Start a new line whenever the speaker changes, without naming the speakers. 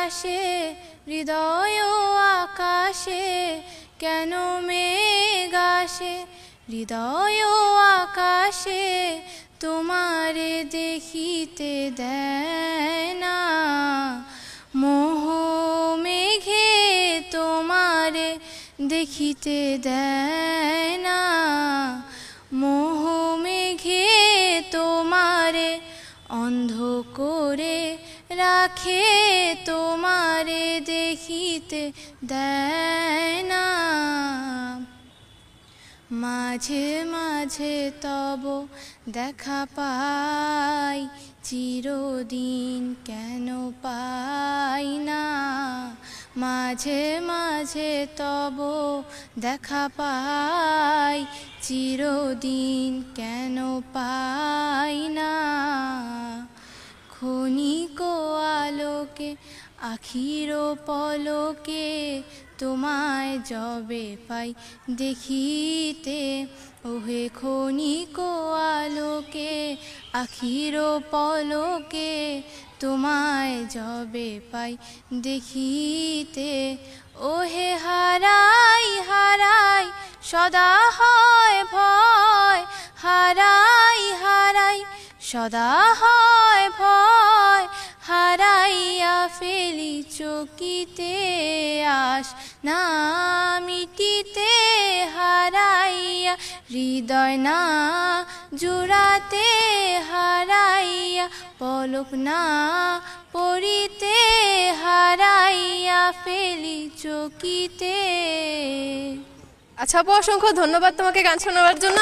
আসে হৃদয় আকাশে, কেন মেঘ আসে হৃদয় আকাশে, তোমারে দেখিতে দেয় না। মোহ মেঘে তোমারে দেখিতে দেয় না, মোহ মেঘে তোমারে অন্ধ করে রাখে, তোমারে দেখিতে দেয় না। মাঝে মাঝে তব দেখা পাই, চিরদিন কেন পাই না। মাঝে মাঝে তব দেখা পাই, চিরদিন কেন পাই না। ক্ষণিক আলোকে আখির পলকে, তোমায় যবে পাই দেখিতে, ওহে ক্ষণিক আলোকে আখির পলকে, তোমায় যবে পাই দেখিতে, ওহে হারাই হারাই সদা হয় ভয়, হারাই হারাই সদা হয় ভয়, হারাইয়া ফেলি চকিতে আস না মিটিতে, হারাইয়া হৃদয় না জুড়াতে, হারাইয়া পলক না পড়িতে, হারাইয়া ফেলি চকিতে।
আচ্ছা আপু, অসংখ্য ধন্যবাদ তোমাকে গান শোনাবার জন্য।